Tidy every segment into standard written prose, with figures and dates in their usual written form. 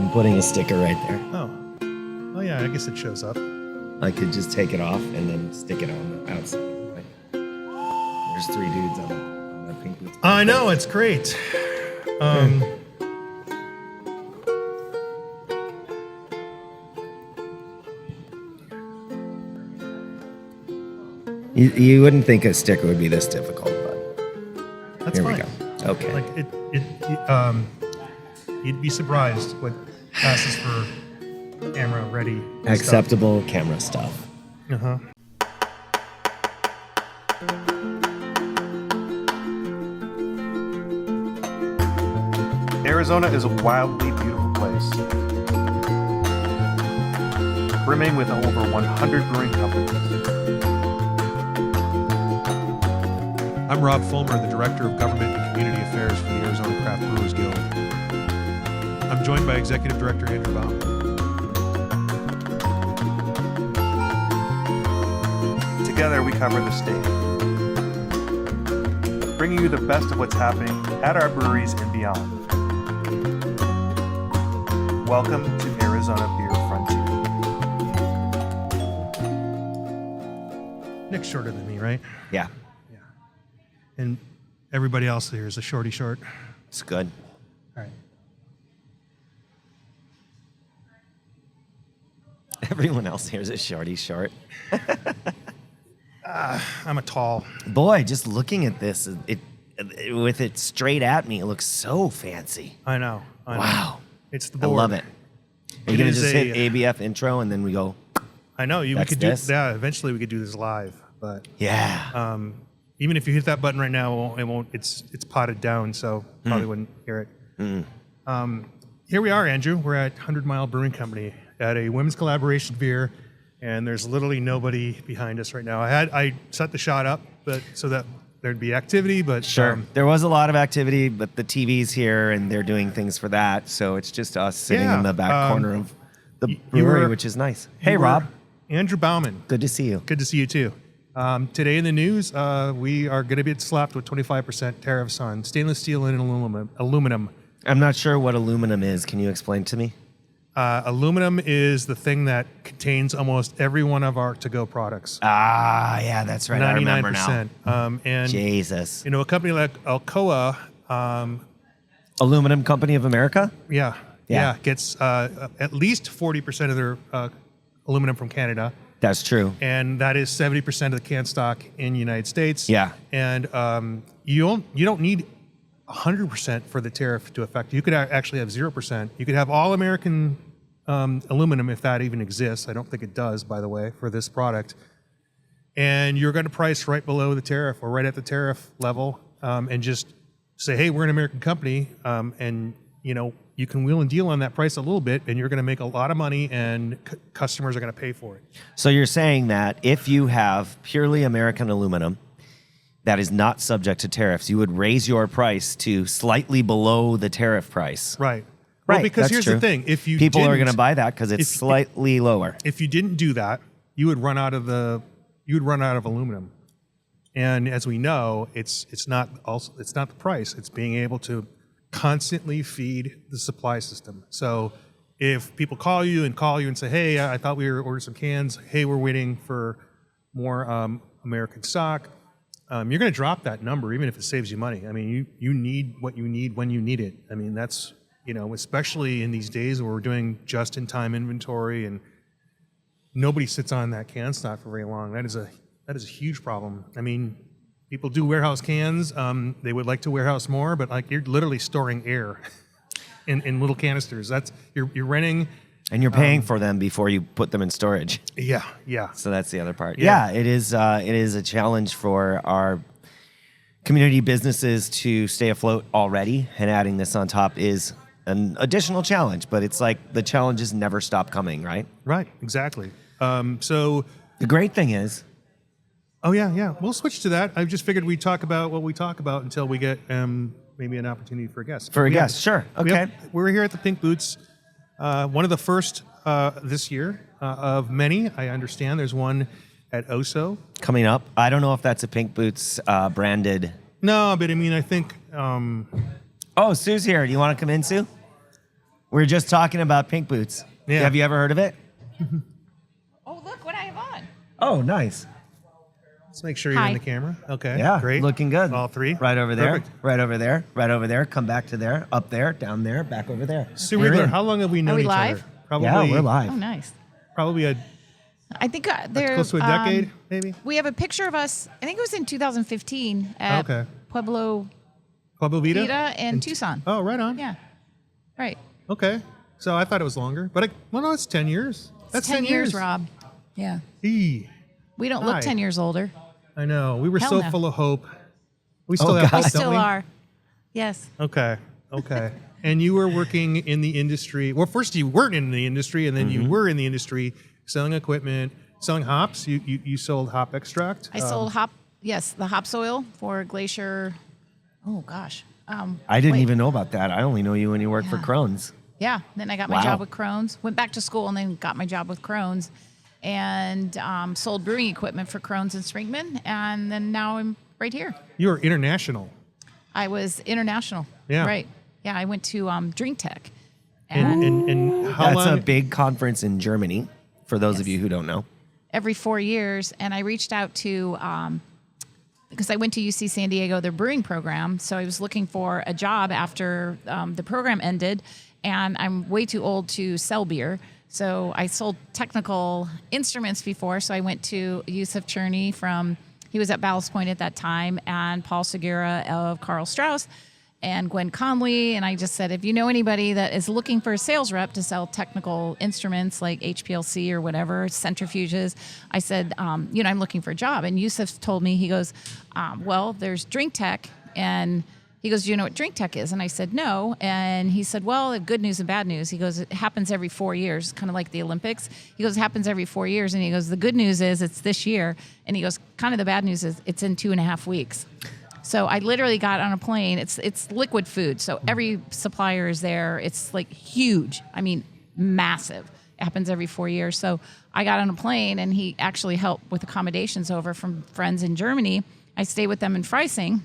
I'm putting a sticker right there. Oh yeah, I guess it shows up. I could just take it off and then stick it on the outside. There's 3 dudes on the Pink Boots. I know, it's great. You wouldn't think a sticker would be this difficult, but That's here fine. we go. Okay. Like you'd be surprised what passes for camera ready. Acceptable camera stuff. Uh-huh. Arizona is a wildly beautiful place, brimming with over 100 brewing companies. I'm Rob Fulmer, the Director of Government and Community Affairs for the Arizona Craft Brewers Guild. I'm joined by Executive Director Andrew Baum. Together we cover the state, bringing you the best of what's happening at our breweries and beyond. Welcome to Arizona Beer Frontier. Nick's shorter than me, right? Yeah, And everybody else here is a shorty short. it's good. All right. Everyone else here is a shorty short. I'm a tall. Boy, just looking at this, it with it straight at me, it looks so fancy. I know. Wow. It's the I board. love it. Are you It going to is just a- hit ABF intro and then we go, I know. We That's could this? do. Yeah. Eventually, we could do this live, but yeah. even if you hit that button right now, it won't. It's potted down, so probably wouldn't hear it. Here we are, Andrew. We're at 100 Mile Brewing Company at a women's collaboration beer, and there's literally nobody behind us right now. I set the shot up, but so that there'd be activity, but Sure. There was a lot of activity, but the TV's here and they're doing things for that. So it's just us sitting Yeah, in the back corner of the you brewery, were- which is nice. you Hey, were Rob. Andrew Bauman. Good to see you. Good to see you too. Today in the news, we are going to be slapped with 25% tariffs on stainless steel and aluminum. I'm not sure what aluminum is. Can you explain to me? Aluminum is the thing that contains almost every one of our to-go products. Ah, yeah, that's right. I remember now. And Jesus. you know, a company like Alcoa, Aluminum Company of America? yeah, gets at least 40% of their aluminum from Canada. That's true. And that is 70% of the can stock in the United States. Yeah. And you don't need 100% for the tariff to affect. You could actually have 0%. You could have all American aluminum if that even exists. I don't think it does, by the way, for this product. And you're going to price right below the tariff or right at the tariff level, and just say, hey, we're an American company, and you know you can wheel and deal on that price a little bit, and you're going to make a lot of money, and customers are going to pay for it. So you're saying that if you have purely American aluminum that is not subject to tariffs, you would raise your price to slightly below the tariff price. Right. Right, Well, because that's here's true. the thing: if you People are didn't- going to buy that because it's if- slightly lower. if you didn't do that, you would run out of aluminum. And as we know, it's not the price. It's being able to constantly feed the supply system. So if people call you and say, hey, I thought we were ordering some cans. Hey, we're waiting for more American stock. You're going to drop that number even if it saves you money. I mean, you need what you need when you need it. I mean, that's, you know, especially in these days where we're doing just-in-time inventory and nobody sits on that can stock for very long. That is a huge problem. I mean, people do warehouse cans. They would like to warehouse more, but like you're literally storing air in little canisters. That's you're renting. And you're paying for them before you put them in storage. Yeah. So that's the other part. Yeah. Yeah, it is a challenge for our community businesses to stay afloat already, and adding this on top is an additional challenge, but it's like the challenges never stop coming, right? Right. Exactly. So. The great thing is, Oh yeah. We'll switch to that. I just figured we'd talk about what we talk about until we get maybe an opportunity for a guest. sure. Okay. We're here at the Pink Boots. One of the first this year of many. I understand there's one at Oso. Coming up, I don't know if that's a Pink Boots branded. No, but I mean, I think. Oh, Sue's here. Do you want to come in, Sue? We're just talking about Pink Boots. Yeah. Have you ever heard of it? Oh, look what I have on. Oh, nice. Let's make sure you're Hi. in the camera. Okay. Yeah, Great. looking good. All three. Right over there. Perfect. Right over there. Right over there. Come back to there. Up there. Down there. Back over there. Stu You're Riegler, in. how long have we known we each live? other? Probably. Yeah, we're live. Oh, nice. Probably I think they're close to a decade, maybe. We have a picture of us. I think it was in 2015 at Okay. Pueblo Pueblo Vita. Vita and Tucson. Oh, right on. Yeah, right. Okay. So I thought it was longer, but well, no, it's 10 years. That's 10 years, Rob. Yeah, Eee. we don't Hi. look 10 years older. I know. We were Hell so no. full of hope. We still have God. hope, We don't still we? are. Yes. Okay. Okay. And you were working in the industry. Well, first you weren't in the industry, and then you were in the industry selling equipment, selling hops. You sold hop extract. I sold hop. Yes, the hop soil for Glacier. Oh gosh. I didn't wait. even know about that. I only know you when you worked for Yeah. Crohn's. Yeah. Then I got my Wow. job with Crohn's. Went back to school and then got my job with Crohn's, and sold brewing equipment for Crohn's and Springman, and then now I'm right here. You were international. I was international. Yeah. Right. Yeah. I went to Drink Tech. And how That's long? a big conference in Germany, for those of Yes. you who don't know. Every 4 years, and I reached out to because I went to UC San Diego, their brewing program. So I was looking for a job after the program ended, and I'm way too old to sell beer. So I sold technical instruments before. So I went to Yusuf Cherney he was at Ballast Point at that time, and Paul Segura of Carl Strauss, and Gwen Conley. And I just said, if you know anybody that is looking for a sales rep to sell technical instruments like HPLC or whatever, centrifuges, I said, I'm looking for a job. And Yusuf told me, he goes, well, there's Drink Tech. And he goes, do you know what Drink Tech is? And I said, no. And he said, well, good news and bad news. He goes, it happens every 4 years, kind of like the Olympics. He goes, it happens every 4 years. And he goes, the good news is it's this year. And he goes, kind of the bad news is it's in 2.5 weeks. So I literally got on a plane. It's liquid food. So every supplier is there. It's like huge. I mean, massive. It happens every 4 years. So I got on a plane, and he actually helped with accommodations over from friends in Germany. I stayed with them in Freising,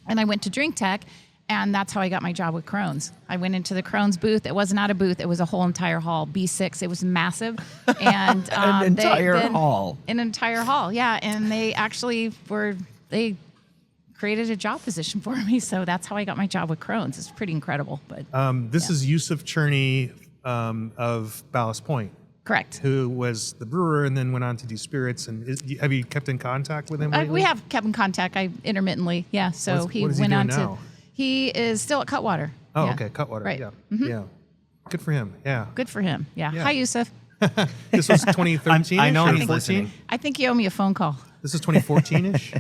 and I went to Drink Tech, and that's how I got my job with Crohn's. I went into the Crohn's booth. It was not a booth. It was a whole entire hall, B6. It was massive. And An entire hall. An entire hall, yeah. And they actually they created a job position for me. So that's how I got my job with Crohn's. It's pretty incredible. But This is Yusuf Cherney of Ballast Point, correct. who was the brewer and then went on to do spirits. And have you kept in contact with him lately? We have kept in contact. Intermittently, yeah. So What is he went doing on now? He is still at Cutwater. Oh, Yeah. okay. Cutwater. Right. Yeah. Mhm. Yeah. Good for him. Yeah. Good for him. Yeah. Yeah. Hi, Yusuf. This was 2013. I know or he's 14? listening. I think you owe me a phone call. This is 2014-ish.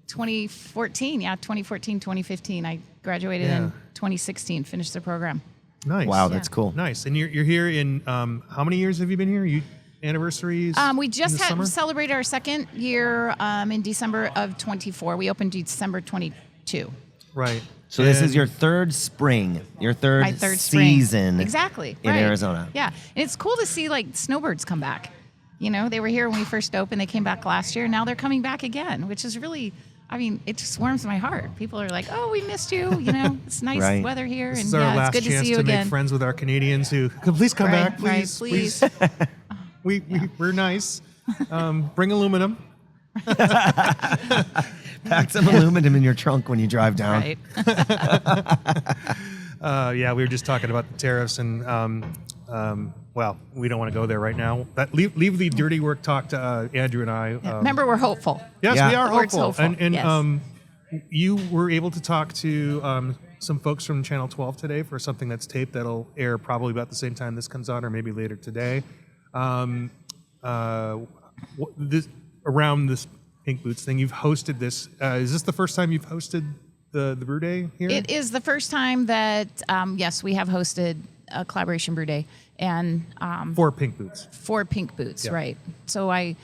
2014, yeah, 2014, 2015. I graduated Yeah. in 2016, finished the program. Nice. Wow, that's cool. Nice. And you're here in how many years have you been here? You anniversaries? We just in the summer? celebrated our second year in December of 24. We opened December 22. Right. So this is And- your third spring, your third, My third spring. season. Exactly. in right. Arizona. Yeah. And it's cool to see like snowbirds come back. You know, they were here when we first opened. They came back last year. Now they're coming back again, which is really, I mean, it just warms my heart. People are like, oh, we missed you. You know, it's nice Right. weather here. This And is our yeah, last it's good to chance see you to again. make friends with our Canadians who please come Right, back, please, right, please. We're nice. Bring aluminum. Pack some aluminum in your trunk when you drive down. Right. Yeah, we were just talking about the tariffs, and well, we don't want to go there right now. Leave the dirty work talk to Andrew and I. Remember, we're hopeful. Yes, Yeah. we are The word's hopeful. hopeful, And yes. you were able to talk to some folks from Channel 12 today for something that's taped that'll air probably about the same time this comes on, or maybe later today. Around this Pink Boots thing, you've hosted this. Is this the first time you've hosted the Brew Day here? It is the first time that, yes, we have hosted a collaboration brew day, and For Pink Boots. for Pink Boots, Yeah. right? So I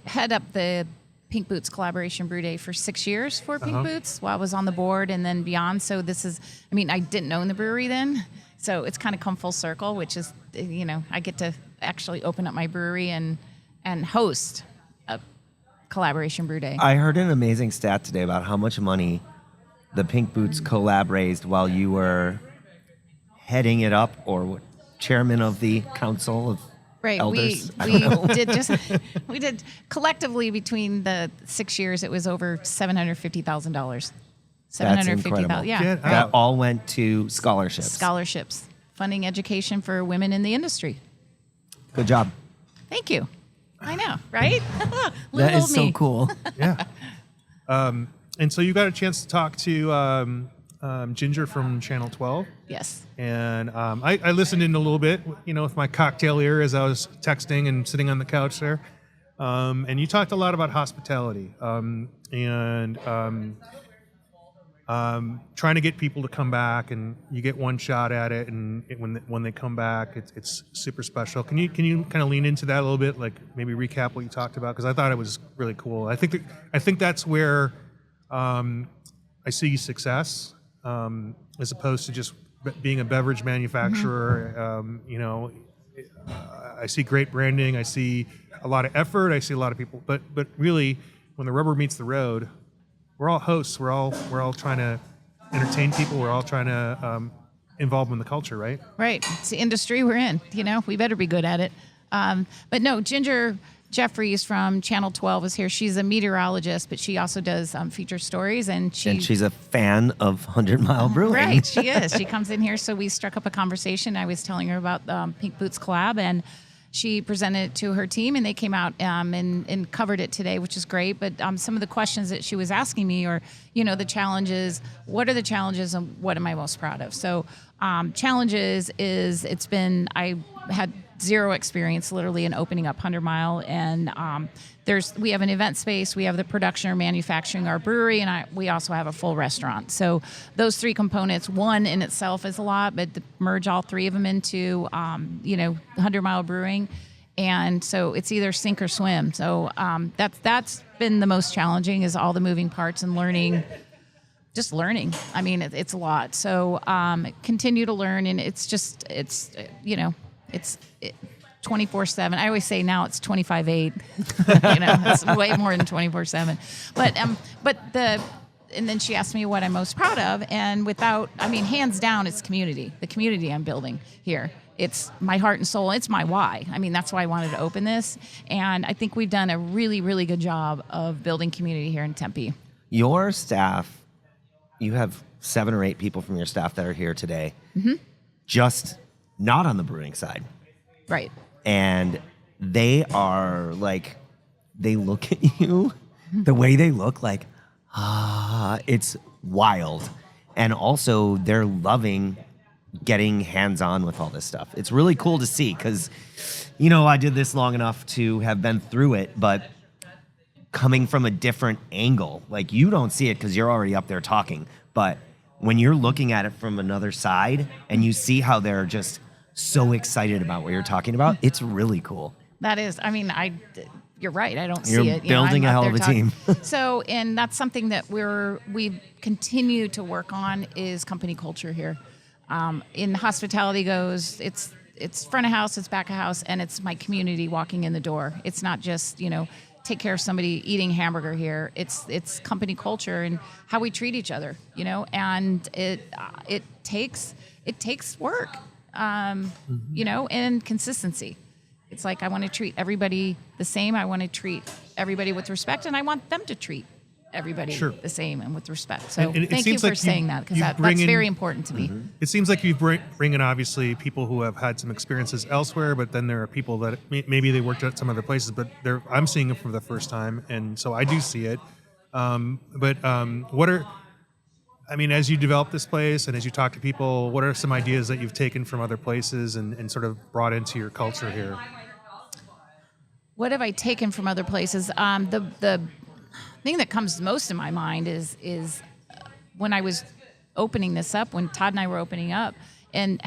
head up the Pink Boots collaboration brew day for 6 years for Pink Boots while I was on the board and then beyond. So this is, I mean, I didn't own the brewery then, so it's kind of come full circle, which is, you know, I get to actually open up my brewery and host a collaboration brew day. I heard an amazing stat today about how much money the Pink Boots collab raised while you were heading it up, or chairman of the council of Right. elders. We did collectively between the 6 years. It was over $750,000. That's incredible. Yeah. Get That all went to scholarships. Scholarships, funding education for women in the industry. Good job. Thank you. I know, right? That Little is old so me. cool. Yeah. And so you got a chance to talk to Ginger from Channel 12. Yes. And I listened in a little bit, with my cocktail ear as I was texting and sitting on the couch there. And you talked a lot about hospitality and trying to get people to come back, and you get one shot at it, and when they come back, it's super special. Can you kind of lean into that a little bit, like maybe recap what you talked about? Because I thought it was really cool. I think that's where I see success, as opposed to just being a beverage manufacturer. I see great branding. I see a lot of effort. I see a lot of people, but really, when the rubber meets the road, we're all hosts. We're all trying to entertain people. We're all trying to involve them in the culture, right? Right. It's the industry we're in. We better be good at it. But no, Ginger Jeffries from Channel 12 is here. She's a meteorologist, but she also does feature stories, and she's a fan of 100 Mile Brewing. Right, she is. She comes in here, so we struck up a conversation. I was telling her about Pink Boots collab, and she presented it to her team, and they came out and covered it today, which is great. But some of the questions that she was asking me are, the challenges. What are the challenges, and what am I most proud of? So challenges is I had zero experience literally in opening up 100 Mile, and we have an event space, we have the production or manufacturing our brewery, and we also have a full restaurant. So those three components, one in itself is a lot, but to merge all three of them into 100 Mile Brewing, and so it's either sink or swim. So that's been the most challenging, is all the moving parts and learning. I mean, it's a lot. So continue to learn, and it's 24/7. I always say now it's 25/8. It's way more than 24/7. And then she asked me what I'm most proud of, and hands down, it's community. The community I'm building here. It's my heart and soul. It's my why. I mean, that's why I wanted to open this, and I think we've done a really, really good job of building community here in Tempe. Your staff, you have 7 or 8 people from your staff that are here today. Mm-hmm. Just not on the brewing side. Right. And they are like, they look at you, the way they look, like, it's wild. And also, they're loving getting hands-on with all this stuff. It's really cool to see, because, I did this long enough to have been through it, but coming from a different angle, like, you don't see it because you're already up there talking, but when you're looking at it from another side and you see how they're just so excited about what you're talking about, it's really cool. That is, you're right. I don't You're see it. building I'm a up hell there of a team. So, and that's something that we've continued to work on, is company culture here. In hospitality goes, it's front of house, it's back of house, and it's my community walking in the door. It's not just, take care of somebody eating hamburger here. It's company culture and how we treat each other, and it takes work. And consistency. It's like, I want to treat everybody the same. I want to treat everybody with respect, and I want them to treat everybody the same and with respect. So And it thank you seems for like saying that, because that's bring in- very important to me. It seems like you bring in, obviously, people who have had some experiences elsewhere, but then there are people that maybe they worked at some other places, but I'm seeing them for the first time, and so I do see it. As you develop this place and as you talk to people, what are some ideas that you've taken from other places and sort of brought into your culture here? What have I taken from other places? The thing that comes most in my mind is when I was opening this up, when Todd and I were opening up, and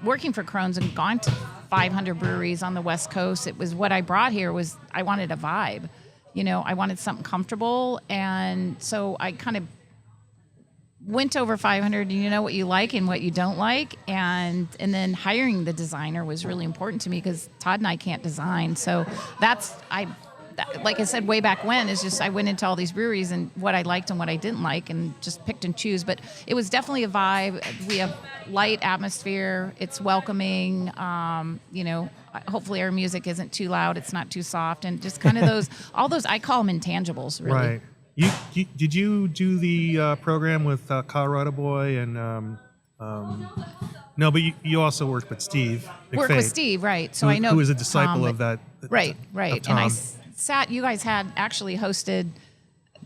working for Crohn's and gone to 500 breweries on the West Coast, it was what I brought here was I wanted a vibe. I wanted something comfortable, and so I kind of went over 500, and what you like and what you don't like, and then hiring the designer was really important to me, because Todd and I can't design. So like I said, way back when, is just I went into all these breweries and what I liked and what I didn't like and just picked and choose. But it was definitely a vibe. We have light atmosphere. It's welcoming. Hopefully our music isn't too loud. It's not too soft. And just kind of all those, I call them intangibles, really. Right. Did you do the program with Colorado Boy and no, but you also worked with Steve McFate. Work with Steve, right. So I know who was a disciple Tom, of that. Right. Of And I Tom. you guys had actually hosted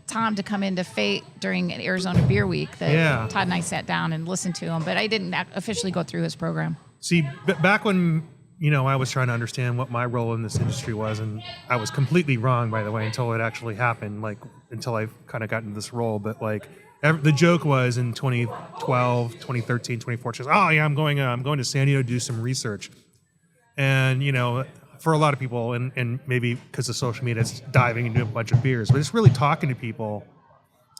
Tom to come into Fate during Arizona Beer Week. Yeah. Todd and I sat down and listened to him, but I didn't officially go through his program. See, back when I was trying to understand what my role in this industry was, and I was completely wrong, by the way, until it actually happened. Like until I kind of got into this role, but like. The joke was in 2012, 2013, 2014. Oh yeah, I'm going to San Diego to do some research, and for a lot of people, and maybe because of social media, it's diving into a bunch of beers, but it's really talking to people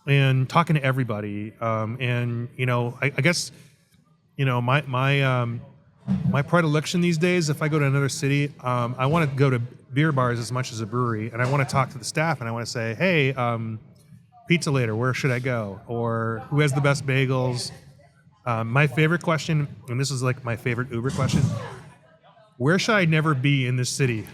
and talking to everybody. I guess my predilection these days, if I go to another city, I want to go to beer bars as much as a brewery, and I want to talk to the staff, and I want to say, hey. Pizza later, where should I go? Or who has the best bagels? My favorite question, and this is like my favorite Uber question, where should I never be in this city?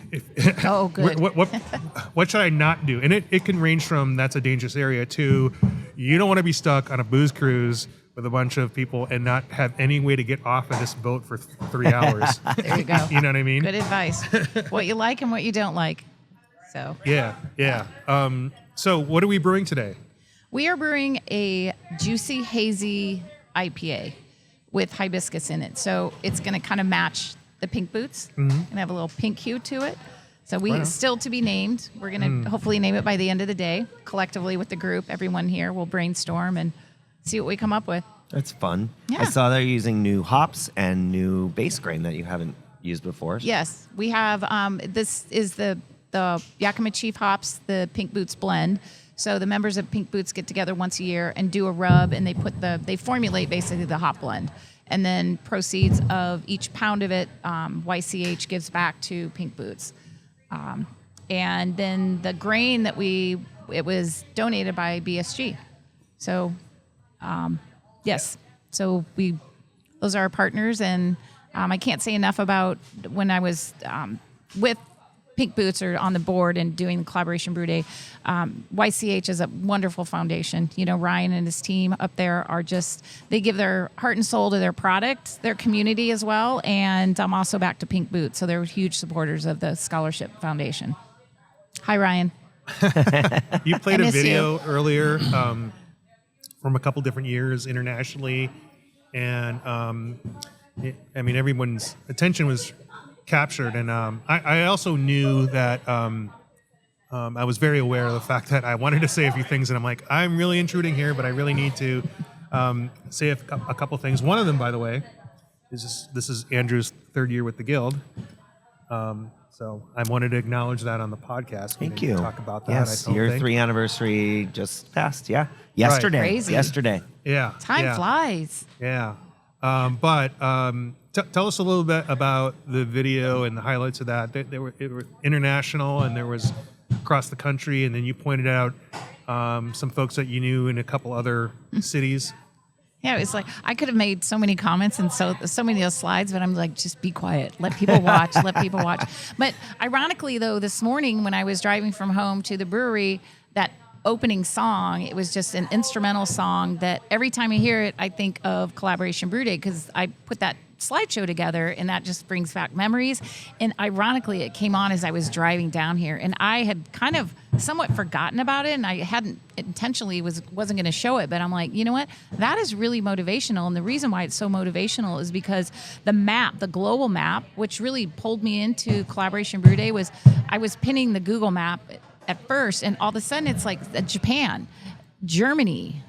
Oh, good. What should I not do? And it can range from that's a dangerous area to you don't want to be stuck on a booze cruise with a bunch of people and not have any way to get off of this boat for 3 hours. There you go. You know what I mean? Good advice. What you like and what you don't like. So Yeah. So what are we brewing today? we are brewing a juicy, hazy IPA with hibiscus in it. So it's going to kind of match the Pink Boots and have a little pink hue to it. So still to be named. We're going to hopefully name it by the end of the day. Collectively with the group, everyone here will brainstorm and see what we come up with. That's fun. Yeah. I saw they're using new hops and new base grain that you haven't used before. Yes, we have. This is the Yakima Chief hops, the Pink Boots blend. So the members of Pink Boots get together once a year and do a rub, and they formulate basically the hop blend, and then proceeds of each pound of it, YCH gives back to Pink Boots, and then the grain that it was donated by BSG. So, yes, so those are our partners, and I can't say enough about when I was with Pink Boots or on the board and doing the Collaboration Brew Day. YCH is a wonderful foundation. You know, Ryan and his team up there they give their heart and soul to their product, their community as well. And I'm also back to Pink Boots. So they're huge supporters of the Scholarship Foundation. Hi, Ryan. You played a miss video earlier from a couple different years internationally. And everyone's attention was captured, and I also knew that I was very aware of the fact that I wanted to say a few things, and I'm like, I'm really intruding here, but I really need to say a couple things. One of them, by the way, is this is Andrew's third year with the Guild, so I wanted to acknowledge that on the podcast. Thank We you. didn't talk about that. Yes, I don't year think. 3 anniversary just passed. Yeah, yesterday. Crazy. Yesterday. Yeah, Time yeah. flies. Yeah. Tell us a little bit about the video and the highlights of that. It were international, and there was across the country, and then you pointed out some folks that you knew in a couple other cities. Yeah, it was like I could have made so many comments and so many of those slides, but I'm like, just be quiet. Let people watch. Let people watch. But ironically, though, this morning when I was driving from home to the brewery, that opening song, it was just an instrumental song that every time I hear it, I think of Collaboration Brew Day because I put that slideshow together and that just brings back memories. And ironically, it came on as I was driving down here, and I had kind of somewhat forgotten about it, and I hadn't intentionally wasn't going to show it, but I'm like, you know what, that is really motivational. And the reason why it's so motivational is because the global map, which really pulled me into Collaboration Brew Day, was I was pinning the Google map at first, and all of a sudden it's like Japan, Germany,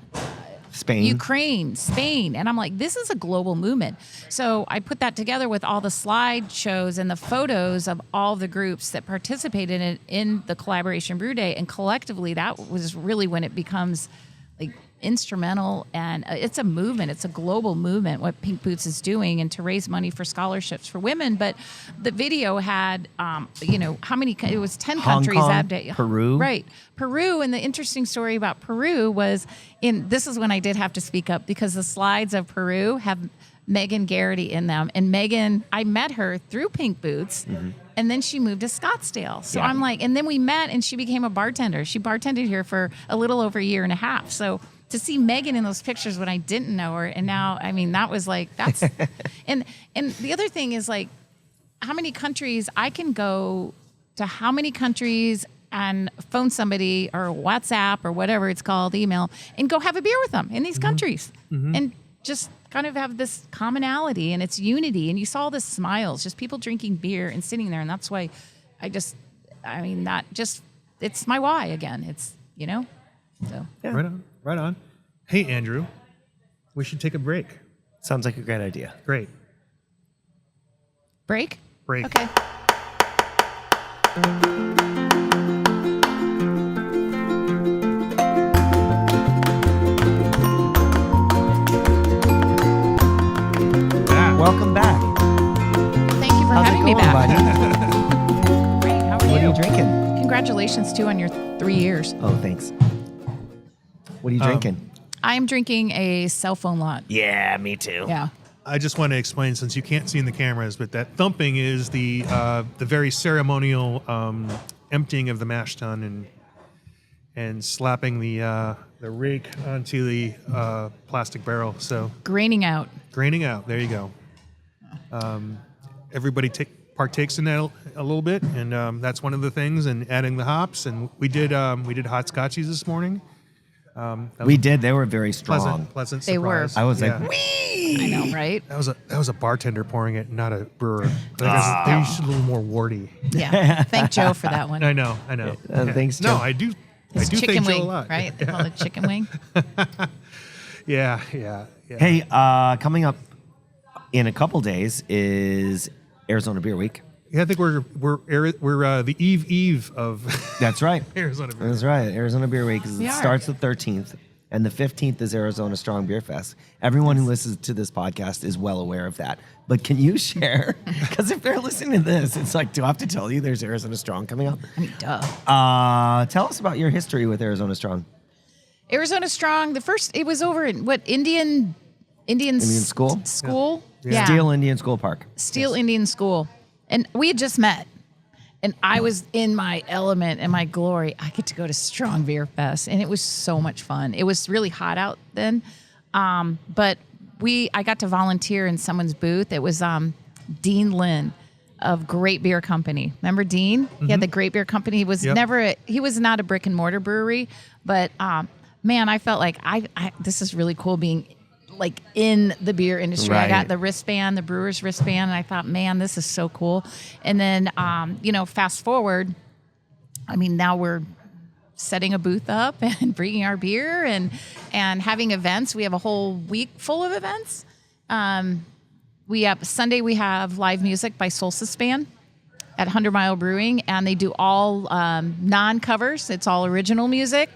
Spain. Ukraine, Spain. And I'm like, this is a global movement. So I put that together with all the slideshows and the photos of all the groups that participated in the Collaboration Brew Day. And collectively, that was really when it becomes like instrumental, and it's a movement. It's a global movement, what Pink Boots is doing, and to raise money for scholarships for women. But the video had, how many, it was 10 Hong countries. Kong, Peru. Right. Peru. And the interesting story about Peru was this is when I did have to speak up, because the slides of Peru have Megan Garrity in them. And Megan, I met her through Pink Boots. And then she moved to Scottsdale. So I'm like, and then we met and she became a bartender. She bartended here for a little over a year and a half. So to see Megan in those pictures when I didn't know her, and now, I mean, that was like, that's, and the other thing is like, how many countries I can go to, how many countries and phone somebody or WhatsApp or whatever it's called, email, and go have a beer with them in these countries. And just kind of have this commonality, and it's unity. And you saw the smiles, just people drinking beer and sitting there. And that's why it's my why again. It's, so. Right on. Hey, Andrew, we should take a break. Sounds like a great idea. Great. Break? Break. Okay. Welcome back. Thank you for How's having it me going, back. buddy? Great. How are What are you? you drinking? Congratulations, too, on your 3 years. Oh, thanks. What are you drinking? I am drinking a cell phone lot. Yeah, me too. Yeah. I just want to explain, since you can't see in the cameras, but that thumping is the very ceremonial emptying of the mash tun and slapping the rake onto the plastic barrel. So Graining out. graining out. There you go. Everybody partakes in that a little bit, and that's one of the things. And adding the hops, and we did hot scotchies this morning. That was We did. They were very strong. pleasant They were. surprise. I was Yeah. like, wee! I know, right? That was a bartender pouring it, not a brewer. They should a little more warty. Yeah. Thank Joe for that one. I know. Yeah. Thanks, No, Joe. I do. His I do chicken thank Joe wing, a lot. right? They call it chicken wing. Yeah. Hey, coming up in a couple days is Arizona Beer Week. Yeah, I think we're the eve of That's right. Arizona Beer. That's right. Arizona Beer Week We are. starts the 13th, and the 15th is Arizona Strong Beer Fest. Everyone who listens to this podcast is well aware of that. But can you share? Because if they're listening to this, it's like, do I have to tell you there's Arizona Strong coming up? I mean, duh. Tell us about your history with Arizona Strong. Arizona Strong, it was over in what, Indian School? School? Yeah. Steel Indian School Park. Steel Indian School. And we had just met. And I was in my element and my glory. I get to go to Strong Beer Fest, and it was so much fun. It was really hot out then, but I got to volunteer in someone's booth. It was Dean Lynn of Great Beer Company. Remember Dean? He had the Great Beer Company. He was he was not a brick and mortar brewery, but man, I felt like this is really cool being like in the beer industry. I got Right. the wristband, the brewer's wristband, and I thought, man, this is so cool. And then, fast forward, I mean, now we're setting a booth up and bringing our beer and having events. We have a whole week full of events. Sunday we have live music by Solstice Band at 100 Mile Brewing, and they do all non-covers. It's all original music.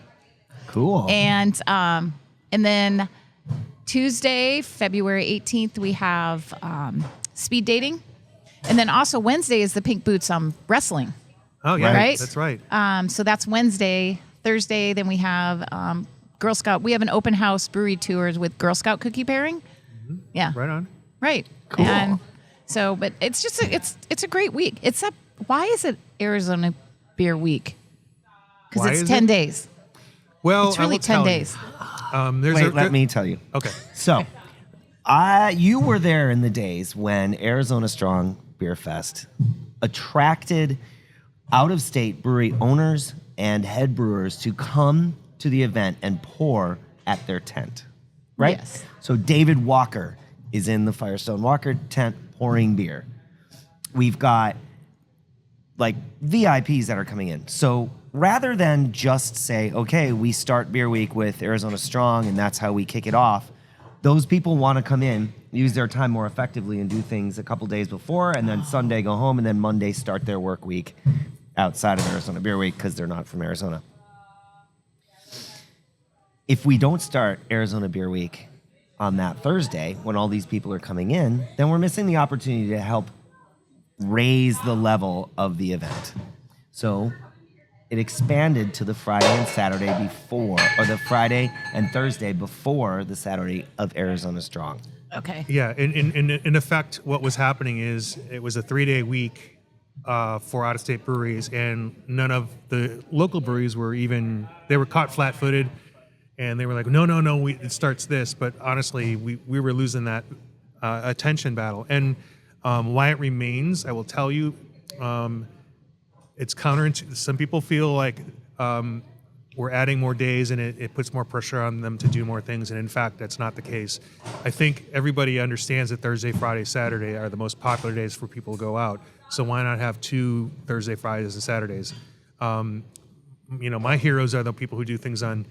Cool. And then Tuesday, February 18th, we have speed dating. And then also Wednesday is the Pink Boots wrestling. Oh yeah, Right? that's right. So that's Wednesday. Thursday, then we have Girl Scout. We have an open house brewery tours with Girl Scout cookie pairing. Yeah. Right on. Right. Cool. And so, but it's just it's a great week. Why is it Arizona Beer Week? Because Why it's is 10 it? days. Well, It's I really will 10 tell days. You. Wait, let me tell you. Okay. So, you were there in the days when Arizona Strong Beer Fest attracted out-of-state brewery owners and head brewers to come to the event and pour at their tent, right? Yes. So David Walker is in the Firestone Walker tent pouring beer. We've got like VIPs that are coming in. So rather than just say, okay, we start Beer Week with Arizona Strong and that's how we kick it off, those people want to come in, use their time more effectively and do things a couple days before, and then Sunday go home, and then Monday start their work week outside of Arizona Beer Week because they're not from Arizona. if we don't start Arizona Beer Week on that Thursday when all these people are coming in, then we're missing the opportunity to help raise the level of the event. So it expanded to the Friday and Saturday before, or the Friday and Thursday before the Saturday of Arizona Strong. Okay. Yeah, in effect, what was happening is it was a 3-day week for out-of-state breweries, and none of the local breweries were even, they were caught flat-footed, and they were like, no, it starts this. But honestly, we were losing that attention battle. And why it remains, I will tell you, it's counterintuitive. Some people feel like we're adding more days and it puts more pressure on them to do more things. And in fact, that's not the case. I think everybody understands that Thursday, Friday, Saturday are the most popular days for people to go out. So why not have 2 Thursday, Fridays, and Saturdays? My heroes are the people who do things on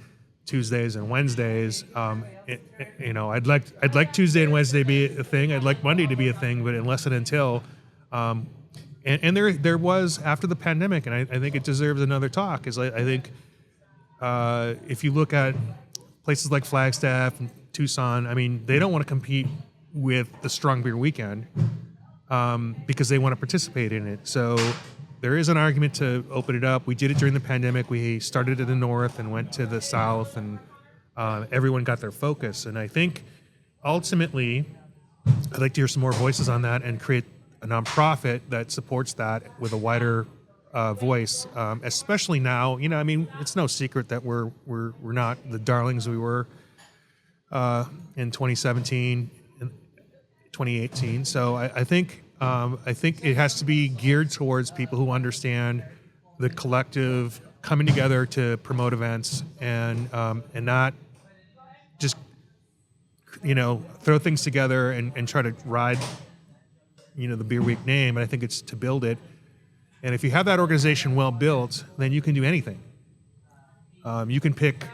Tuesdays and Wednesdays. I'd like Tuesday and Wednesday to be a thing. I'd like Monday to be a thing, but unless and until. And there was, after the pandemic, and I think it deserves another talk, is I think if you look at places like Flagstaff and Tucson, I mean, they don't want to compete with the Strong Beer Weekend because they want to participate in it. So there is an argument to open it up. We did it during the pandemic. We started in the north and went to the south, and everyone got their focus. And I think ultimately, I'd like to hear some more voices on that and create a nonprofit that supports that with a wider voice, especially now. It's no secret that we're not the darlings we were in 2017 and 2018. So I think it has to be geared towards people who understand the collective coming together to promote events and not just throw things together and try to ride the Beer Week name. And I think it's to build it. And if you have that organization well built, then you can do anything. You can pick,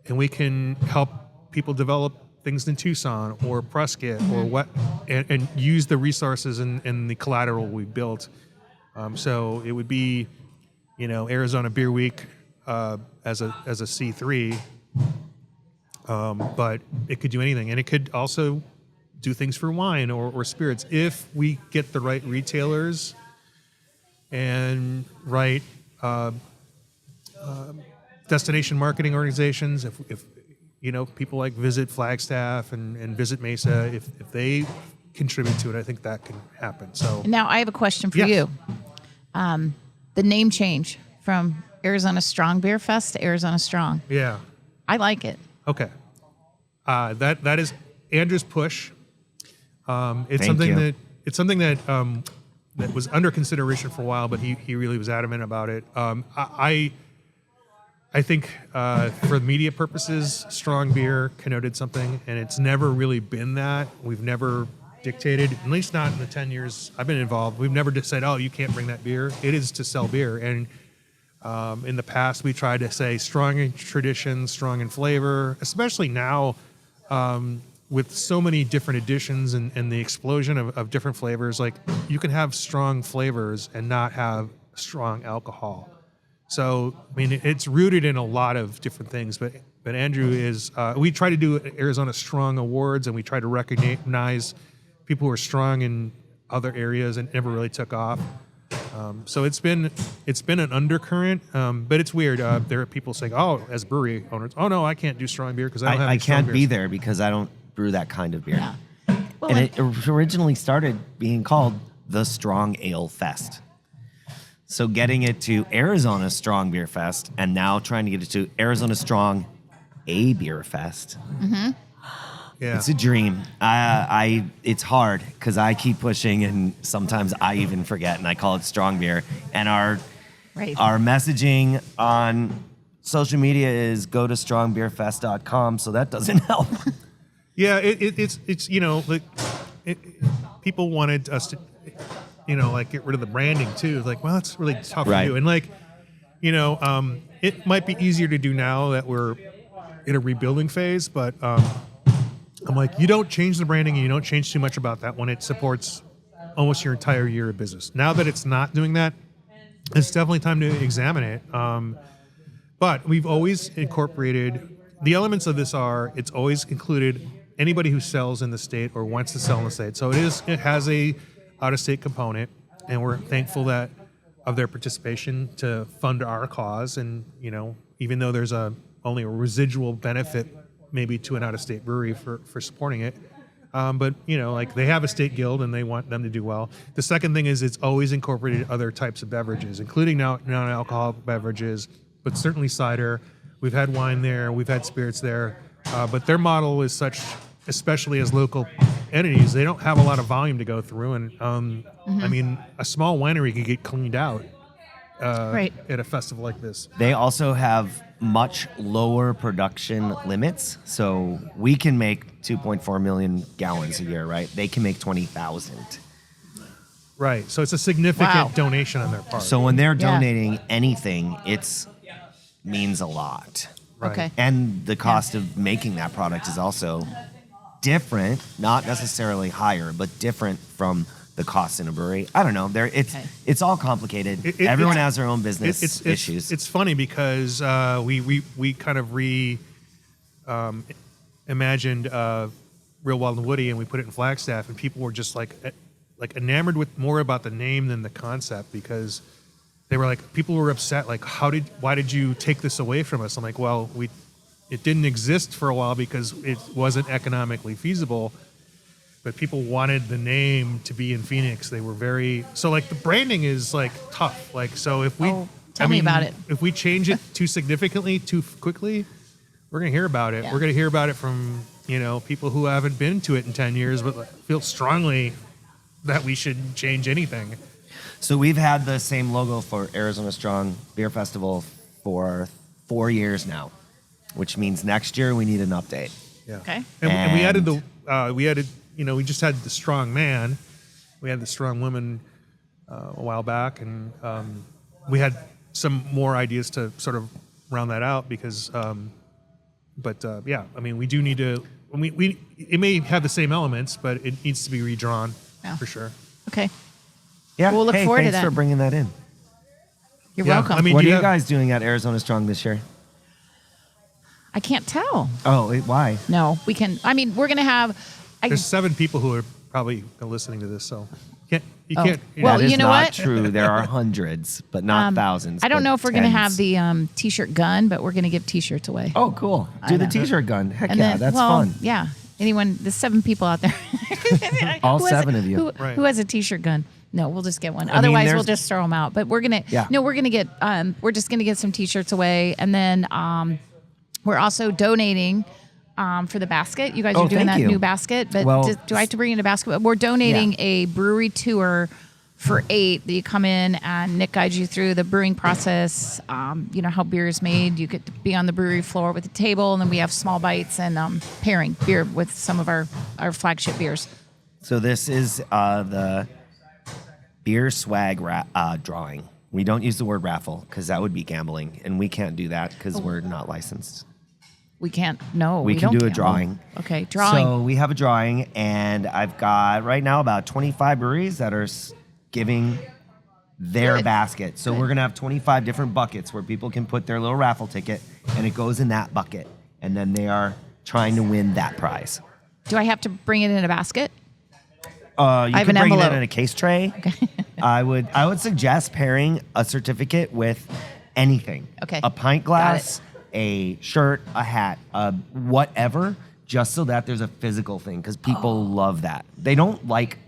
and we can help people develop things in Tucson or Prescott or what, and use the resources and the collateral we built. So it would be, Arizona Beer Week as a C3, but it could do anything, and it could also do things for wine or spirits if we get the right retailers and right destination marketing organizations. If people like Visit Flagstaff and Visit Mesa, if they contribute to it, I think that can happen. So Now I have a question for Yes. you. The name change from Arizona Strong Beer Fest to Arizona Strong. yeah, I like it. okay. That is Andrew's push. It's Thank something you. that was under consideration for a while, but he really was adamant about it. I think for media purposes, Strong Beer connoted something, and it's never really been that. We've never dictated, at least not in the 10 years I've been involved, we've never just said, oh, you can't bring that beer. It is to sell beer. And in the past, we tried to say strong in tradition, strong in flavor, especially now with so many different additions and the explosion of different flavors. Like, you can have strong flavors and not have strong alcohol. So, it's rooted in a lot of different things, but Andrew is, we try to do Arizona Strong Awards, and we try to recognize people who are strong in other areas, and never really took off. So it's been an undercurrent, but it's weird. There are people saying, oh, as brewery owners, oh no, I can't do strong beer because I don't have I any strong can't be beers." there because I don't brew that kind of beer. Yeah. Well, And it originally started being called the Strong Ale Fest. So getting it to Arizona Strong Beer Fest, and now trying to get it to Arizona Strong A Beer Fest. Yeah. It's a dream. It's hard because I keep pushing, and sometimes I even forget, and I call it strong beer. And our right. messaging on social media is go to strongbeerfest.com, so that doesn't help. Yeah, it's people wanted us to, get rid of the branding too. Like, well, that's really tough Right. to do. And it might be easier to do now that we're in a rebuilding phase, but I'm like, you don't change the branding and you don't change too much about that when it supports almost your entire year of business. Now that it's not doing that, it's definitely time to examine it. But we've always incorporated the elements of this are, it's always included anybody who sells in the state or wants to sell in the state. So it has a out-of-state component, and we're thankful that of their participation to fund our cause. And, you know, even though there's only a residual benefit maybe to an out-of-state brewery for supporting it, but, you know, like they have a state guild and they want them to do well. The second thing is it's always incorporated other types of beverages, including non-alcoholic beverages, but certainly cider. We've had wine there, we've had spirits there, but their model is such, especially as local entities, they don't have a lot of volume to go through. And I mean, a small winery could get cleaned out Right. at a festival like this. They also have much lower production limits. So we can make 2.4 million gallons a year, right? They can make 20,000. Right. So it's a significant Wow. donation on their part. So when they're Yeah. donating anything, it's means a lot. Right. Okay. And the cost of making that product is also different, not necessarily higher, but different from the cost in a brewery. I don't know. It's all complicated. Everyone has their own business issues. It's funny because we kind of imagined Real Wild and Woody, and we put it in Flagstaff, and people were just like enamored with more about the name than the concept, because they were like, people were upset, like, why did you take this away from us? I'm like, well, it didn't exist for a while because it wasn't economically feasible. But people wanted the name to be in Phoenix. They were so like the branding is like tough. Like, so if we, tell me about it. If we change it too significantly, too quickly, we're going to hear about it. Yeah. We're going to hear about it from, you know, people who haven't been to it in 10 years, but feel strongly that we should change anything. So we've had the same logo for Arizona Strong Beer Festival for 4 years now, which means next year we need an update. Yeah. Okay. And we added you know, we just had the strong man, we had the strong woman a while back, and we had some more ideas to sort of round that out because, yeah, I mean, we do need to. It may have the same elements, but it needs to be redrawn for sure. Okay. Yeah, We'll look forward to thanks that. for bringing that in. You're Yeah, welcome. I mean, What are you have- guys doing at Arizona Strong this year? I can't tell. Oh, why? No, we can. I mean, we're going to have. There's 7 people who are probably listening to this, so you Oh. can't. Well, That is you know not what? true. There are hundreds, but not thousands. I don't but know if we're going to have tens. the T-shirt gun, but we're going to give T-shirts away. Oh, cool. Do the know. T-shirt gun. Heck And yeah, then, that's well, fun. Yeah. Anyone, the 7 people out there. All Who has 7 of you. Who, Right. who has a T-shirt gun? No, we'll just get one. mean, Otherwise, we'll there's- just throw them out. But we're gonna. Yeah. No, we're gonna get. We're just gonna get some T-shirts away, and then we're also donating for the basket. You guys Oh, are doing thank that you. new basket. But Well, do I have to bring in a basket? We're donating Yeah. a brewery tour for 8 that you come in and Nick guides you through the brewing process. You know how beer is made. You get to be on the brewery floor with a table, and then we have small bites and pairing beer with some of our flagship beers. So this is the beer swag drawing. We don't use the word raffle because that would be gambling, and we can't do that because we're not licensed. We can't. No, We can don't do a gamble. drawing. Okay, drawing. So we have a drawing, and I've got right now about 25 breweries that are giving their Good. basket. So we're gonna have 25 different buckets where people can put their little raffle ticket, and it goes in that bucket, and then they are trying to win that prize. Do I have to bring it in a basket? You I have can an bring it envelope. in a case tray. I would suggest pairing a certificate with anything. Okay. A pint glass, a shirt, a hat, whatever, just so that there's a physical thing because people love that. They don't like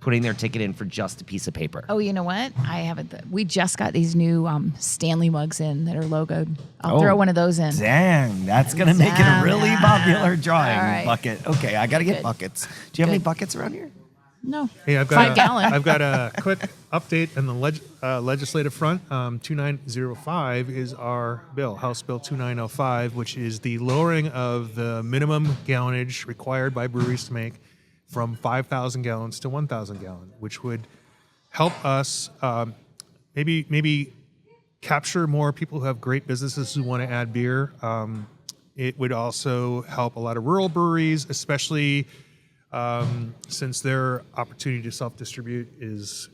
putting their ticket in for just a piece of paper. Oh, you know what? I haven't. We just got these new Stanley mugs in that are logoed. I'll throw one of those in. Dang, that's gonna make it a really popular drawing All right. bucket. Okay, I gotta get Good. buckets. Do you have any Good. buckets around here? No. Hey, I've 5 gallon. I've got a quick update on the legislative front. 2905 is our bill, House Bill 2905, which is the lowering of the minimum gallonage required by breweries to make from 5,000 gallons to 1,000 gallon, which would help us maybe capture more people who have great businesses who want to add beer. It would also help a lot of rural breweries, especially since their opportunity to self-distribute is,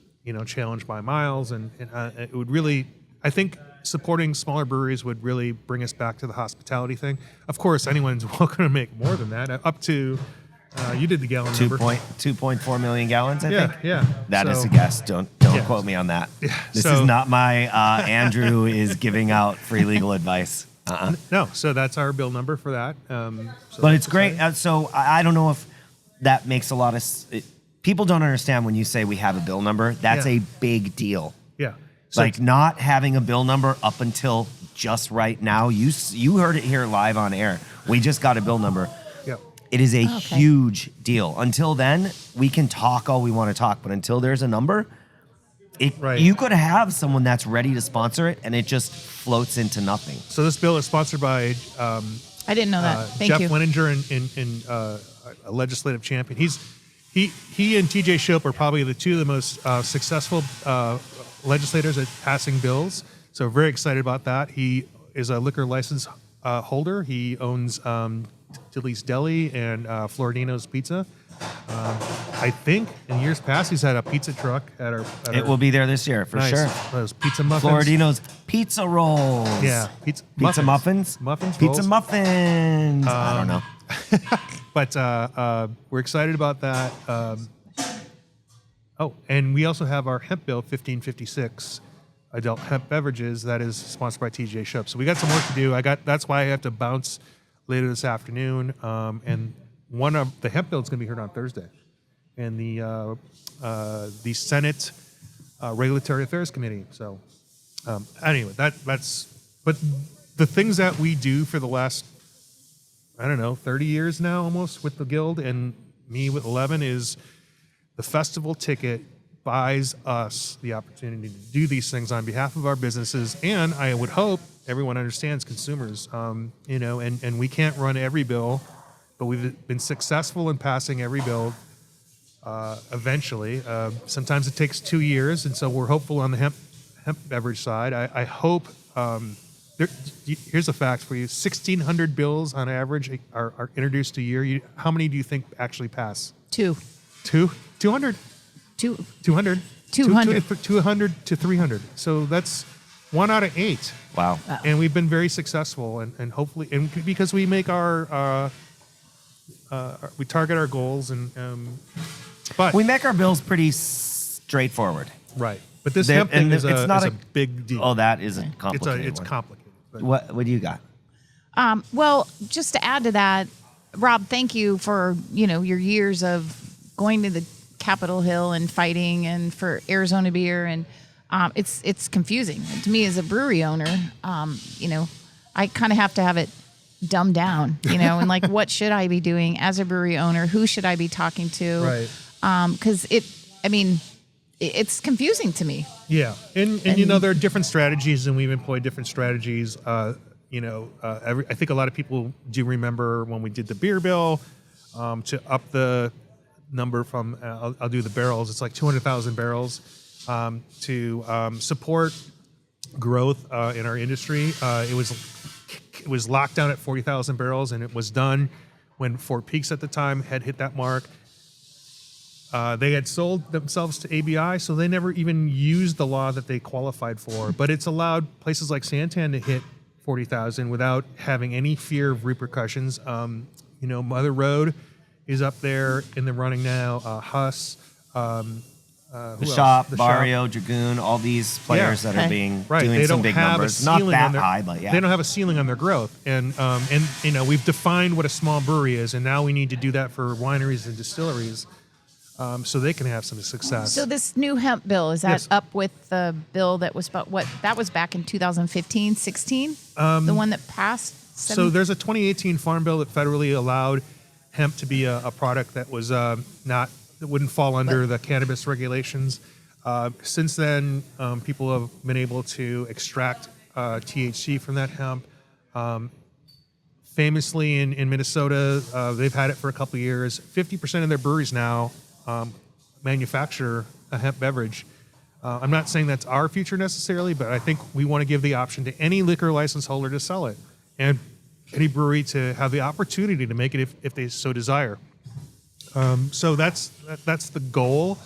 challenged by miles, and it would really, I think supporting smaller breweries would really bring us back to the hospitality thing. Of course, anyone's welcome to make more than that, up to you did the gallon number. 2.4 million gallons, I think. Yeah. That is So- a guess. Don't Yeah. quote me on that. This So- is not my Andrew is giving out free legal advice. No, so that's our bill number for that. So But it's that's great. exciting. So I don't know if that makes a lot of people don't understand when you say we have a bill number. That's Yeah. a big deal. Yeah. So Like not having a bill number up until just right now. You heard it here live on air. We just got a bill number. yeah. It is a Okay. huge deal. Until then, we can talk all we want to talk, but until there's a number, Right. you could have someone that's ready to sponsor it, and it just floats into nothing. So this bill is sponsored by I didn't know that. Thank Jeff you. Winninger a legislative champion. He and TJ Shope are probably the two of the most successful legislators at passing bills. So very excited about that. He is a liquor license holder. He owns Dilly's Deli and Floridino's Pizza. I think in years past he's had a pizza truck at our. It will be there this year for nice. sure. Those pizza muffins. Floridino's pizza rolls. Yeah, pizza Muffins. Muffins. Pizza rolls. muffins. I don't know. But we're excited about that. And we also have our hemp bill 1556, adult hemp beverages, that is sponsored by TJ Shope. So we got some work to do. That's why I have to bounce later this afternoon. And one of the hemp bill is going to be heard on Thursday, and the Senate Regulatory Affairs Committee. So anyway, that's. But the things that we do for the last, I don't know, 30 years now almost with the Guild and me with 11 is the festival ticket buys us the opportunity to do these things on behalf of our businesses. And I would hope everyone understands consumers, and we can't run every bill, but we've been successful in passing every bill eventually. Sometimes it takes 2 years. And so we're hopeful on the hemp beverage side. I hope, here's a fact for you. 1,600 bills on average are introduced a year. How many do you think actually pass? 200. 200. 200 to 300. So that's 1 out of 8. Wow. And we've been very successful, and hopefully, and because we make we target our goals, but We make our bills pretty straightforward. right. But this They're- hemp thing and is it's not a a- big deal. Oh, that is a it's complicated one. complicated. But What do you got? Well, just to add to that, Rob, thank you for your years of going to the Capitol Hill and fighting, and for Arizona beer, and it's confusing to me as a brewery owner. I kind of have to have it dumbed down, and like, what should I be doing as a brewery owner? Who should I be talking to? Right. Because it's confusing to me. Yeah, and there are different strategies, and we've employed different strategies. I think a lot of people do remember when we did the beer bill to up the number from I'll do the barrels. It's like 200,000 barrels to support growth in our industry. It was locked down at 40,000 barrels, and it was done when Fort Peaks at the time had hit that mark. They had sold themselves to ABI, so they never even used the law that they qualified for. But it's allowed places like Santan to hit 40,000 without having any fear of repercussions. Mother Road is up there in the running now. Huss, The Shop, Barrio, Dragoon, all these players that are being Right, doing they some don't big have numbers. a Not ceiling that on their, high, but yeah. they don't have a ceiling on their growth, and we've defined what a small brewery is, and now we need to do that for wineries and distilleries, so they can have some success. So this new hemp bill, is that Yes. up with the bill that was that was back in 2015, 16? The one that passed? So there's a 2018 farm bill that federally allowed hemp to be a product that was that wouldn't fall under the cannabis regulations. Since then, people have been able to extract THC from that hemp. Famously in Minnesota, they've had it for a couple of years. 50% of their breweries now manufacture a hemp beverage. I'm not saying that's our future necessarily, but I think we want to give the option to any liquor license holder to sell it, and any brewery to have the opportunity to make it if they so desire. So that's the goal.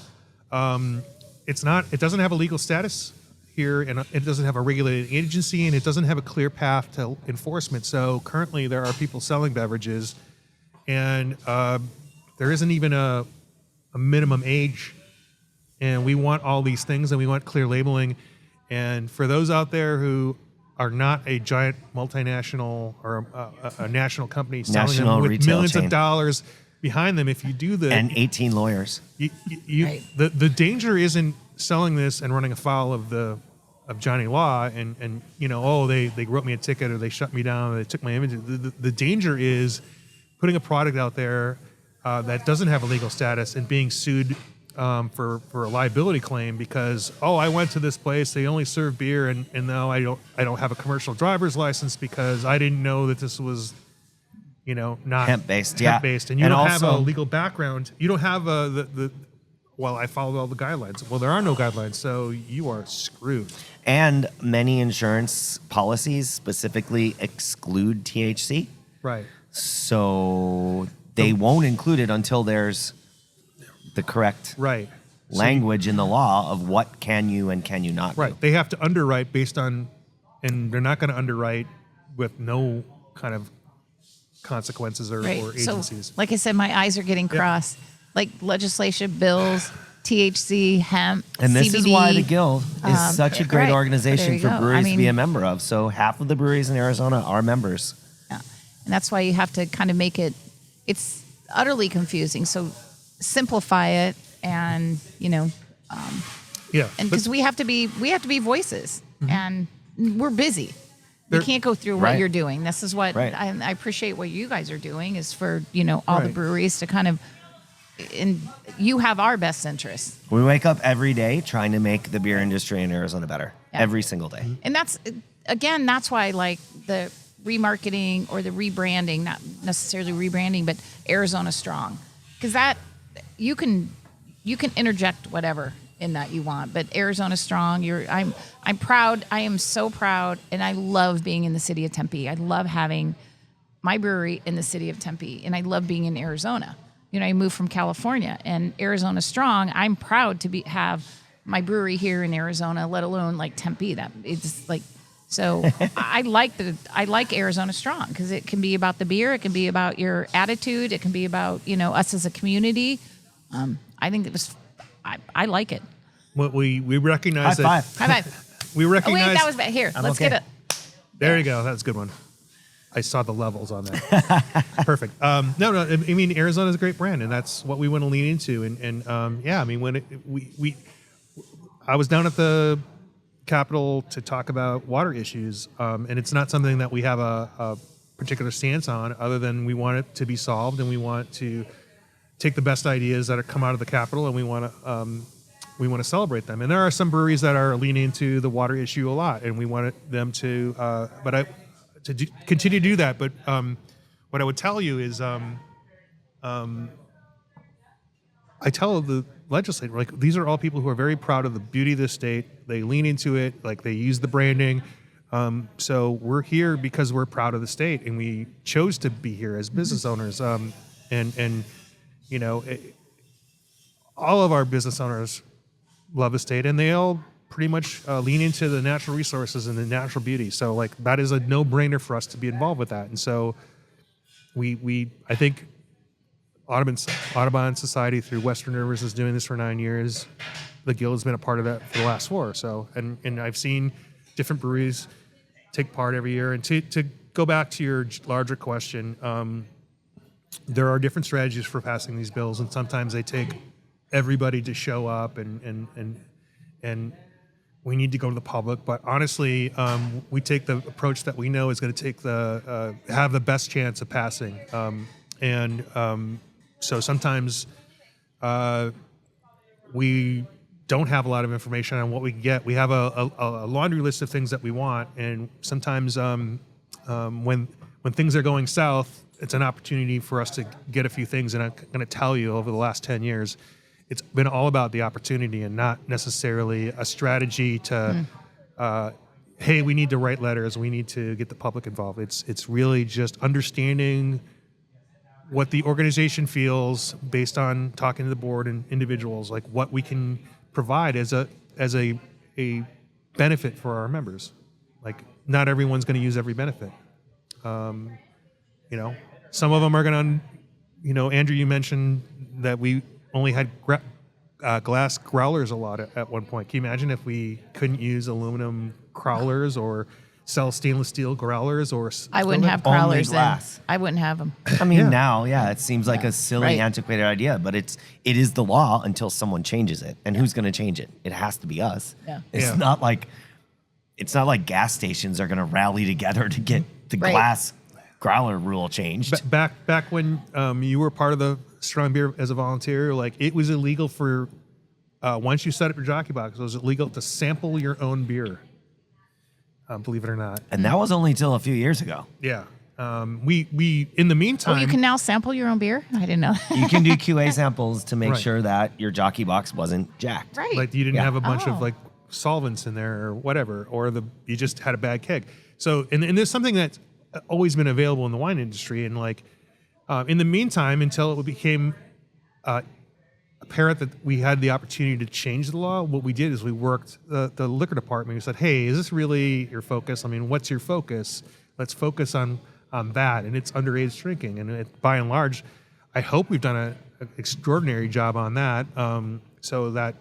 It doesn't have a legal status here, and it doesn't have a regulated agency, and it doesn't have a clear path to enforcement. So currently, there are people selling beverages, and there isn't even a minimum age. And we want all these things, and we want clear labeling. And for those out there who are not a giant multinational or a national company selling National them with retail millions chain. of dollars behind them, if you do the And 18 lawyers. Right. the danger isn't selling this and running afoul of Johnny Law and they wrote me a ticket or they shut me down or they took my image. The danger is putting a product out there that doesn't have a legal status and being sued for a liability claim because I went to this place, they only serve beer, and now I don't have a commercial driver's license because I didn't know that this was not Hemp-based, yeah. hemp-based, and you And don't have a also- legal background. You don't have I followed all the guidelines. Well, there are no guidelines, so you are screwed. And many insurance policies specifically exclude THC. Right. So they won't include it until there's the correct Right. language in the law of what can you and can you not Right. do. They have to underwrite based on, and they're not going to underwrite with no kind of consequences or Right. agencies. So, like I said, my eyes are getting crossed. Like legislation, bills, THC, hemp, And this CBD. is why the Guild is such a great right. There organization you for go. breweries I to be mean- a member of. So half of the breweries in Arizona are members. Yeah. And that's why you have to kind of make it's utterly confusing. So simplify it and, Yeah. and But because we have to be voices and we're busy. There- We can't go through what Right. you're doing. This is what Right. I appreciate what you guys are doing is for, all the Right. breweries to kind of, and you have our best interests. We wake up every day trying to make the beer industry in Arizona better. Yeah. Every single day. And that's why like the remarketing or the rebranding, not necessarily rebranding, but Arizona Strong, because that you can interject whatever in that you want, but Arizona Strong, I'm proud. I am so proud, and I love being in the city of Tempe. I love having my brewery in the city of Tempe, and I love being in Arizona. I moved from California, and Arizona Strong. I'm proud to have my brewery here in Arizona, let alone like Tempe. That it's like so. I like Arizona Strong because it can be about the beer, it can be about your attitude, it can be about us as a community. I think it was. I like it. what we recognize High that five. High five. we Oh recognize. wait, that was bad. Here, let's okay. get it. There you go. That's a good one. I saw the levels on that. Perfect. No. I mean, Arizona is a great brand, and that's what we want to lean into. And yeah, I mean, when I was down at the Capitol to talk about water issues, and it's not something that we have a particular stance on, other than we want it to be solved, and we want to take the best ideas that come out of the Capitol, and we want to celebrate them. And there are some breweries that are leaning into the water issue a lot, and we want them to. Continue to do that. But what I would tell you is, I tell the legislature, like, these are all people who are very proud of the beauty of the state. They lean into it, like they use the branding. So we're here because we're proud of the state, and we chose to be here as business owners. All of our business owners love the state, and they all pretty much lean into the natural resources and the natural beauty. So like that is a no-brainer for us to be involved with that. And so I think Audubon Society through Western Rivers is doing this for 9 years. The Guild has been a part of that for the last 4 or so. And I've seen different breweries take part every year. And to go back to your larger question, there are different strategies for passing these bills, and sometimes they take everybody to show up and we need to go to the public. But honestly, we take the approach that we know is going to take have the best chance of passing. So sometimes we don't have a lot of information on what we can get. We have a laundry list of things that we want, and sometimes when things are going south, it's an opportunity for us to get a few things. And I'm going to tell you, over the last 10 years, it's been all about the opportunity and not necessarily a strategy to, hey, we need to write letters, we need to get the public involved. It's really just understanding what the organization feels based on talking to the board and individuals, like what we can provide as a benefit for our members. Like, not everyone's going to use every benefit. Some of them are going to, Andrew, you mentioned that we only had glass growlers a lot at one point. Can you imagine if we couldn't use aluminum growlers or sell stainless steel growlers? Or I wouldn't have Only growlers then. glass. I wouldn't have them. I mean, Yeah. now, it seems like a silly, Right. antiquated idea, but it is the law until someone changes it. And who's going to change it? It has to be us. Yeah. It's Yeah. not like gas stations are going to rally together to get the Right. glass growler rule changed. Back when you were part of the Strong Beer as a volunteer, like, it was illegal for once you set up your jockey box, it was illegal to sample your own beer. Believe it or not. And that was only till a few years ago. Yeah. We in the meantime. Oh, you can now sample your own beer? I didn't know. You can do QA samples to make Right. sure that your jockey box wasn't jacked. Right. Like, you didn't Yeah. have a bunch Oh. of like solvents in there or whatever, or you just had a bad keg. So, and there's something that's always been available in the wine industry, and like, in the meantime, until it became apparent that we had the opportunity to change the law, what we did is we worked the liquor department. We said, hey, is this really your focus? I mean, what's your focus? Let's focus on that, and it's underage drinking. And by and large, I hope we've done an extraordinary job on that, so that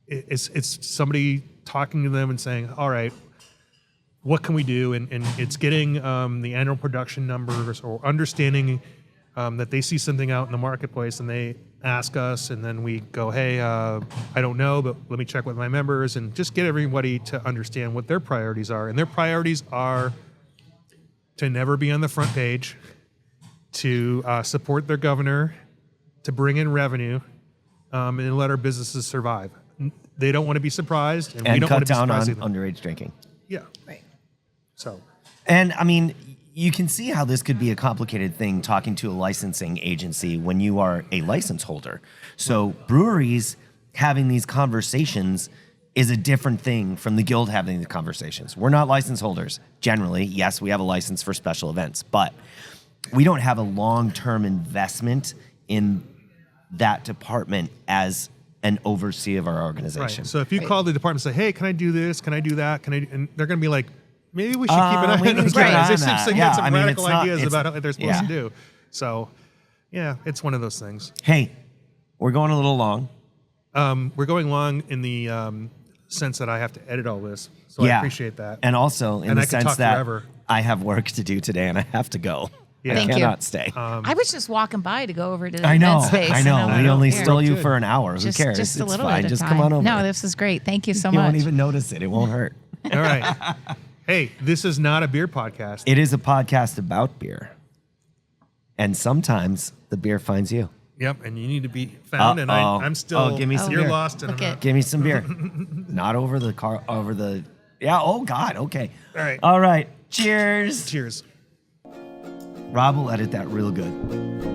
it's somebody talking to them and saying, all right, what can we do? And it's getting the annual production numbers, or understanding that they see something out in the marketplace and they ask us, and then we go, hey, I don't know, but let me check with my members, and just get everybody to understand what their priorities are. And their priorities are to never be on the front page, to support their governor, to bring in revenue, and let our businesses survive. They don't want to be surprised, and we And don't want cut to be down on surprised either. underage drinking. Yeah. Right. So, And I mean, you can see how this could be a complicated thing talking to a licensing agency when you are a license holder. So breweries having these conversations is a different thing from the guild having these conversations. We're not license holders. Generally, yes, we have a license for special events, but we don't have a long-term investment in that department as an overseer of our organization. right. So if you Right. call the department and say, hey, can I do this? Can I do that? And they're going to be like, maybe we should keep an eye we on need those to keep an guys. eye They on seem that. to Yeah, get some I mean, radical it's not- ideas it's- about what they're supposed yeah. to do. So, yeah, it's one of those things. Hey, we're going a little long. We're going long in the sense that I have to edit all this. So I appreciate that. And also in And the I could sense talk that forever. I have work to do today and I have to go. Yeah. I Thank you. cannot stay. I was just walking by to go over to the I know. event space. I and know. I'm We like, only here. stole you Good. for an hour. Just, Who cares? just a It's little fine. bit of Just time. come on over. No, this is great. Thank you so you much. won't even notice it. It won't hurt. All right. Hey, this is not a beer podcast. It is a podcast about beer. And sometimes the beer finds you. Yep, and you need to be found. And Uh-oh. I'm still. Oh, give me some You're beer. lost. And Look I'm at- not. Give me some beer. Not over the car, over the. Yeah. Oh, God. Okay. All right. All right. Cheers. Cheers. Rob will edit that real good.